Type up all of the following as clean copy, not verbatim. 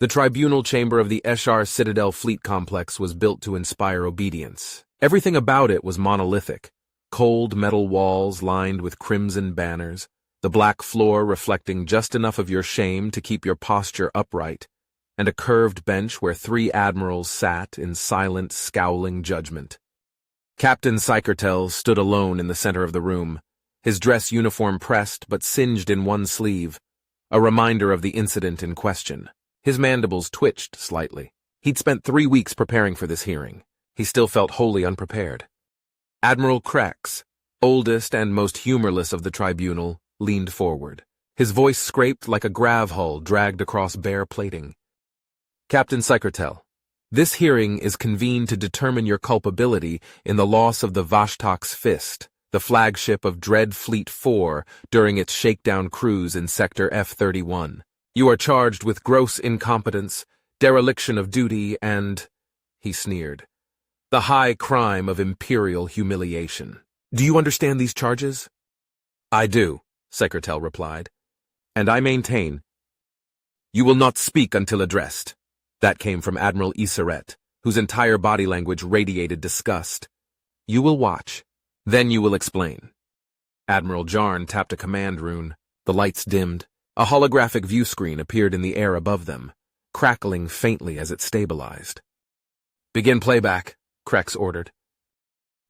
The tribunal chamber of the Eshar Citadel Fleet Complex was built to inspire obedience. Everything about it was monolithic. Cold metal walls lined with crimson banners, the black floor reflecting just enough of your shame to keep your posture upright, and a curved bench where 3 admirals sat in silent, scowling judgment. Captain Sykertel stood alone in the center of the room, his dress uniform pressed but singed in one sleeve, a reminder of the incident in question. His mandibles twitched slightly. He'd spent 3 weeks preparing for this hearing. He still felt wholly unprepared. Admiral Krex, oldest and most humorless of the tribunal, leaned forward. His voice scraped like a grav hull dragged across bare plating. Captain Sykertel, this hearing is convened to determine your culpability in the loss of the Vashtak's Fist, the flagship of Dread Fleet 4 during its shakedown cruise in Sector F-31. You are charged with gross incompetence, dereliction of duty, and, he sneered, the high crime of imperial humiliation. Do you understand these charges? I do, Sykertel replied, and I maintain. You will not speak until addressed. That came from Admiral Iseret, whose entire body language radiated disgust. You will watch, then you will explain. Admiral Jarn tapped a command rune. The lights dimmed. A holographic view screen appeared in the air above them, crackling faintly as it stabilized. Begin playback, Krex ordered.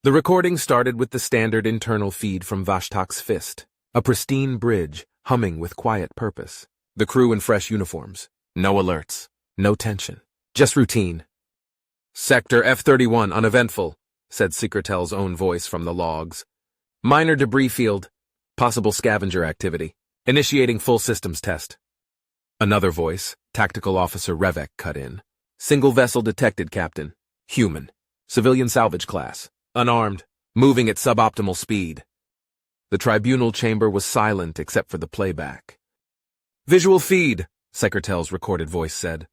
The recording started with the standard internal feed from Vashtak's Fist, a pristine bridge humming with quiet purpose. The crew in fresh uniforms. No alerts, no tension, just routine. Sector F-31 uneventful, said Sykertel's own voice from the logs. Minor debris field, possible scavenger activity. Initiating full systems test. Another voice, Tactical Officer Revek, cut in. Single vessel detected, Captain. Human. Civilian salvage class. Unarmed. Moving at suboptimal speed. The tribunal chamber was silent except for the playback. Visual feed, Sykertel's recorded voice said.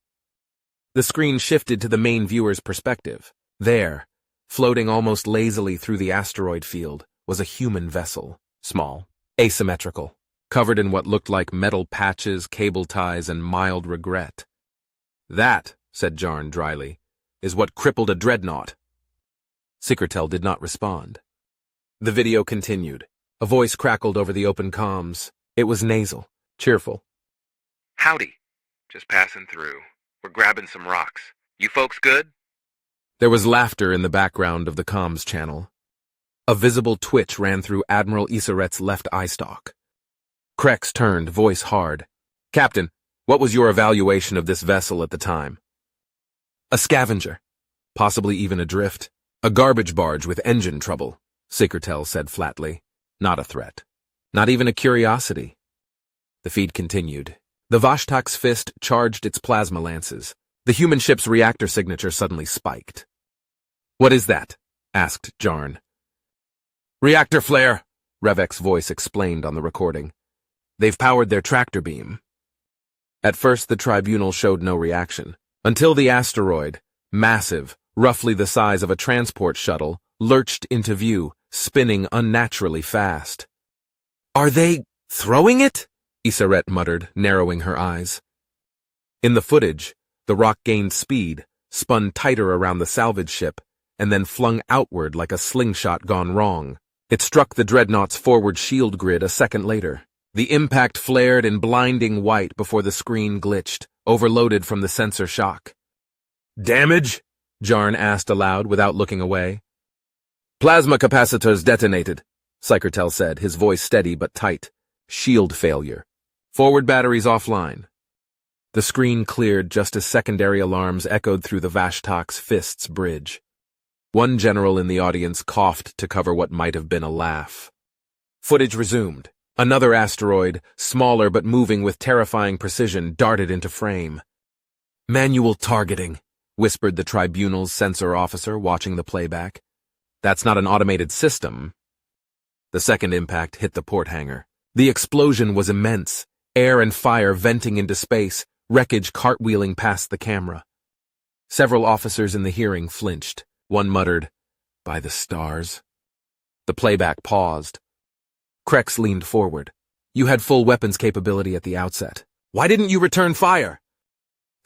The screen shifted to the main viewer's perspective. There, floating almost lazily through the asteroid field, was a human vessel. Small. Asymmetrical. Covered in what looked like metal patches, cable ties, and mild regret. That, said Jarn dryly, is what crippled a dreadnought. Sykertel did not respond. The video continued. A voice crackled over the open comms. It was nasal, cheerful. Howdy. Just passing through. We're grabbing some rocks. You folks good? There was laughter in the background of the comms channel. A visible twitch ran through Admiral Iseret's left eye stalk. Krex turned, voice hard. Captain, what was your evaluation of this vessel at the time? A scavenger. Possibly even adrift. A garbage barge with engine trouble, Sykertel said flatly. Not a threat. Not even a curiosity. The feed continued. The Vashtak's Fist charged its plasma lances. The human ship's reactor signature suddenly spiked. What is that? Asked Jarn. Reactor flare, Revek's voice explained on the recording. They've powered their tractor beam. At first, the tribunal showed no reaction, until the asteroid, massive, roughly the size of a transport shuttle, lurched into view, spinning unnaturally fast. Are they throwing it? Iseret muttered, narrowing her eyes. In the footage, the rock gained speed, spun tighter around the salvage ship, and then flung outward like a slingshot gone wrong. It struck the dreadnought's forward shield grid a second later. The impact flared in blinding white before the screen glitched, overloaded from the sensor shock. Damage? Jarn asked aloud without looking away. Plasma capacitors detonated, Sykertel said, his voice steady but tight. Shield failure. Forward batteries offline. The screen cleared just as secondary alarms echoed through the Vashtak's Fist's bridge. One general in the audience coughed to cover what might have been a laugh. Footage resumed. Another asteroid, smaller but moving with terrifying precision, darted into frame. Manual targeting, whispered the tribunal's sensor officer watching the playback. That's not an automated system. The second impact hit the port hangar. The explosion was immense, air and fire venting into space, wreckage cartwheeling past the camera. Several officers in the hearing flinched. One muttered, "By the stars." The playback paused. Krex leaned forward. You had full weapons capability at the outset. Why didn't you return fire?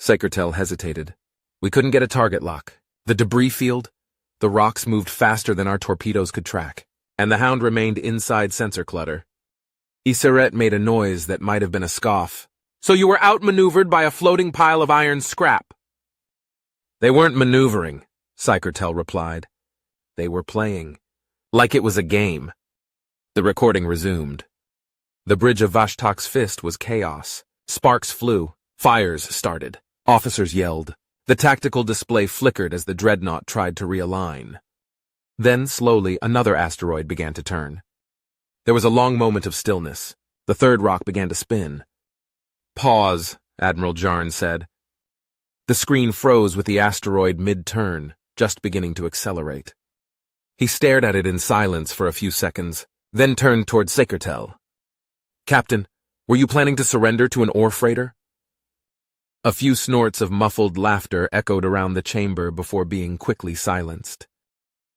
Psychertel hesitated. We couldn't get a target lock. The debris field, the rocks moved faster than our torpedoes could track, and the Hound remained inside sensor clutter. Iseret made a noise that might have been a scoff. So you were outmaneuvered by a floating pile of iron scrap? They weren't maneuvering, Psychertel replied. They were playing, like it was a game. The recording resumed. The bridge of Vashtak's fist was chaos. Sparks flew. Fires started. Officers yelled. The tactical display flickered as the dreadnought tried to realign. Then, slowly, another asteroid began to turn. There was a long moment of stillness. The third rock began to spin. Pause, Admiral Jarn said. The screen froze with the asteroid mid-turn, just beginning to accelerate. He stared at it in silence for a few seconds, then turned toward Psychertel. Captain, were you planning to surrender to an ore freighter? A few snorts of muffled laughter echoed around the chamber before being quickly silenced.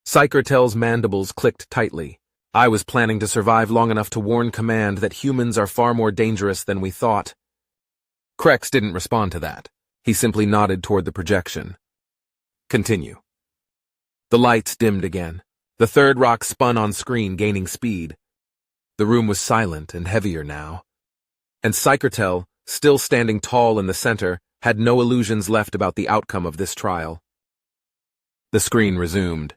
Psychertel's mandibles clicked tightly. I was planning to survive long enough to warn Command that humans are far more dangerous than we thought. Krex didn't respond to that. He simply nodded toward the projection. Continue. The lights dimmed again. The third rock spun on screen, gaining speed. The room was silent and heavier now. And Psychertel, still standing tall in the center, had no illusions left about the outcome of this trial. The screen resumed.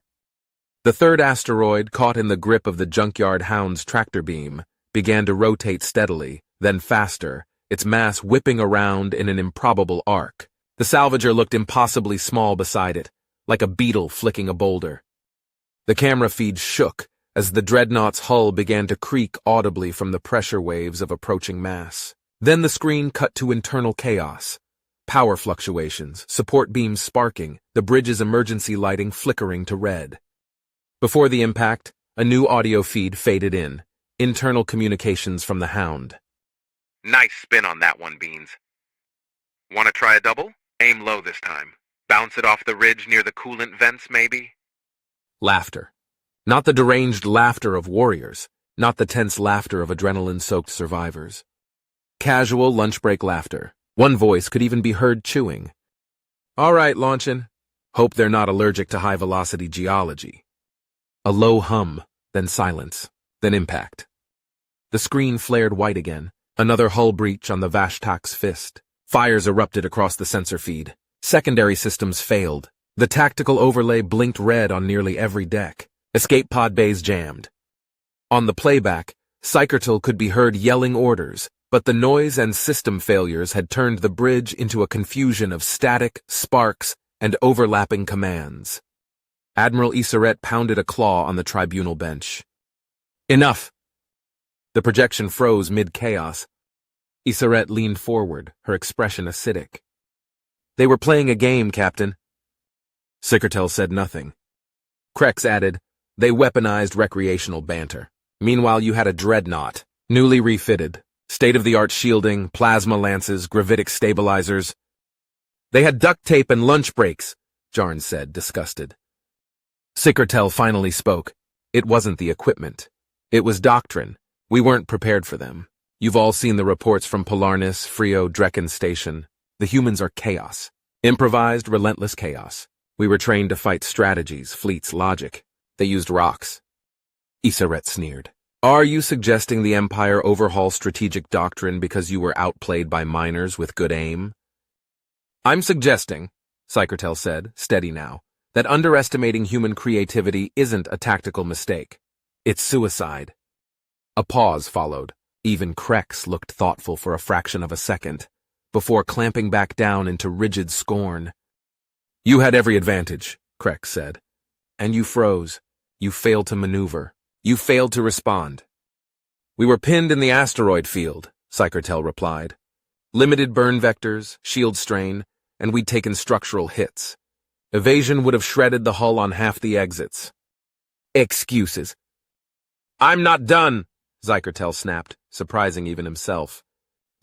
The third asteroid, caught in the grip of the Junkyard Hound's tractor beam, began to rotate steadily, then faster, its mass whipping around in an improbable arc. The salvager looked impossibly small beside it, like a beetle flicking a boulder. The camera feed shook as the dreadnought's hull began to creak audibly from the pressure waves of approaching mass. Then the screen cut to internal chaos. Power fluctuations, support beams sparking, the bridge's emergency lighting flickering to red. Before the impact, a new audio feed faded in. Internal communications from the Hound. Nice spin on that one, Beans. Want to try a double? Aim low this time. Bounce it off the ridge near the coolant vents, maybe? Laughter. Not the deranged laughter of warriors, not the tense laughter of adrenaline-soaked survivors. Casual lunch break laughter. One voice could even be heard chewing. All right, launching. Hope they're not allergic to high-velocity geology. A low hum, then silence, then impact. The screen flared white again. Another hull breach on the Vashtak's fist. Fires erupted across the sensor feed. Secondary systems failed. The tactical overlay blinked red on nearly every deck. Escape pod bays jammed. On the playback, Psychertel could be heard yelling orders, but the noise and system failures had turned the bridge into a confusion of static, sparks, and overlapping commands. Admiral Iseret pounded a claw on the tribunal bench. Enough! The projection froze mid-chaos. Iseret leaned forward, her expression acidic. They were playing a game, Captain. Psychertel said nothing. Krex added, they weaponized recreational banter. Meanwhile, you had a dreadnought, newly refitted, state-of-the-art shielding, plasma lances, gravitic stabilizers. They had duct tape and lunch breaks, Jarn said, disgusted. Psychertel finally spoke. It wasn't the equipment. It was doctrine. We weren't prepared for them. You've all seen the reports from Polarnis, Frio, Drekken Station. The humans are chaos. Improvised, relentless chaos. We were trained to fight strategies, fleets, logic. They used rocks. Iseret sneered. Are you suggesting the Empire overhaul strategic doctrine because you were outplayed by miners with good aim? I'm suggesting, Psychertel said, steady now, that underestimating human creativity isn't a tactical mistake. It's suicide. A pause followed. Even Krex looked thoughtful for a fraction of a second, before clamping back down into rigid scorn. You had every advantage, Krex said. And you froze. You failed to maneuver. You failed to respond. We were pinned in the asteroid field, Psychertel replied. Limited burn vectors, shield strain, and we'd taken structural hits. Evasion would have shredded the hull on half the exits. Excuses. I'm not done, Psychertel snapped, surprising even himself.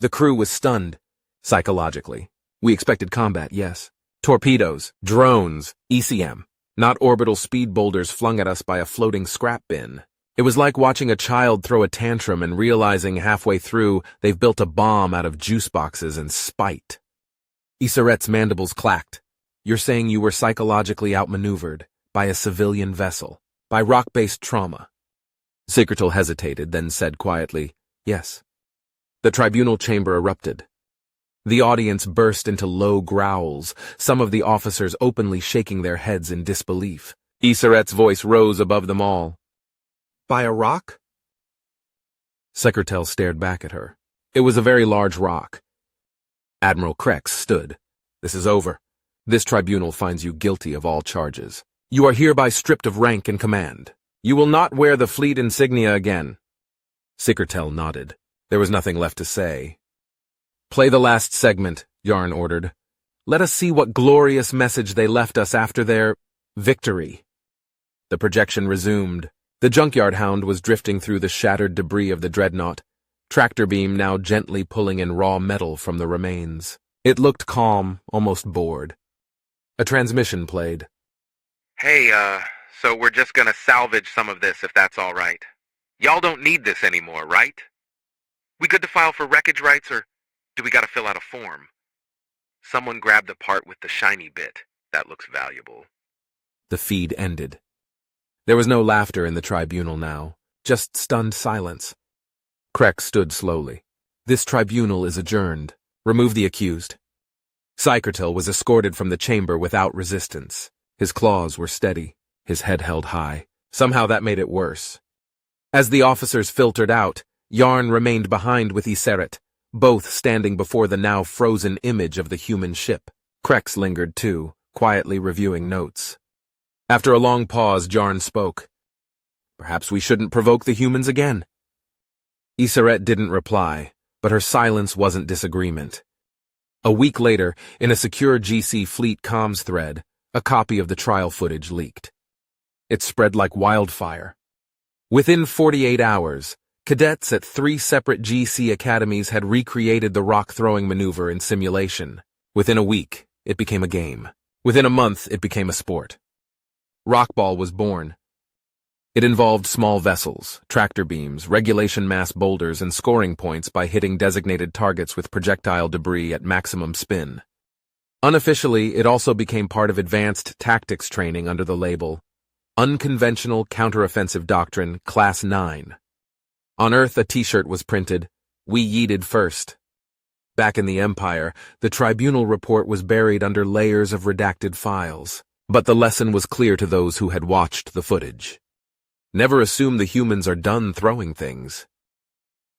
The crew was stunned, psychologically. We expected combat, yes. Torpedoes, drones, ECM. Not orbital speed boulders flung at us by a floating scrap bin. It was like watching a child throw a tantrum and realizing halfway through they've built a bomb out of juice boxes and spite. Isaret's mandibles clacked. You're saying you were psychologically outmaneuvered by a civilian vessel, by rock-based trauma. Secretal hesitated, then said quietly, yes. The tribunal chamber erupted. The audience burst into low growls, some of the officers openly shaking their heads in disbelief. Isaret's voice rose above them all. By a rock? Secretal stared back at her. It was a very large rock. Admiral Krex stood. This is over. This tribunal finds you guilty of all charges. You are hereby stripped of rank and command. You will not wear the fleet insignia again. Secretal nodded. There was nothing left to say. Play the last segment, Yarn ordered. Let us see what glorious message they left us after their victory. The projection resumed. The junkyard hound was drifting through the shattered debris of the dreadnought, tractor beam now gently pulling in raw metal from the remains. It looked calm, almost bored. A transmission played. Hey, so we're just gonna salvage some of this if that's all right. Y'all don't need this anymore, right? We good to file for wreckage rights, or do we gotta fill out a form? Someone grab the part with the shiny bit. That looks valuable. The feed ended. There was no laughter in the tribunal now, just stunned silence. Krex stood slowly. This tribunal is adjourned. Remove the accused. Secretal was escorted from the chamber without resistance. His claws were steady, his head held high. Somehow that made it worse. As the officers filtered out, Yarn remained behind with Iseret, both standing before the now frozen image of the human ship. Krex lingered too, quietly reviewing notes. After a long pause, Yarn spoke. Perhaps we shouldn't provoke the humans again. Iseret didn't reply, but her silence wasn't disagreement. A week later, in a secure GC fleet comms thread, a copy of the trial footage leaked. It spread like wildfire. Within 48 hours, cadets at 3 separate GC academies had recreated the rock-throwing maneuver in simulation. Within a week, it became a game. Within a month, it became a sport. Rockball was born. It involved small vessels, tractor beams, regulation mass boulders, and scoring points by hitting designated targets with projectile debris at maximum spin. Unofficially, it also became part of advanced tactics training under the label Unconventional Counteroffensive Doctrine, Class 9. On Earth, a t-shirt was printed, "We yeeted first." Back in the Empire, the tribunal report was buried under layers of redacted files. But the lesson was clear to those who had watched the footage. Never assume the humans are done throwing things.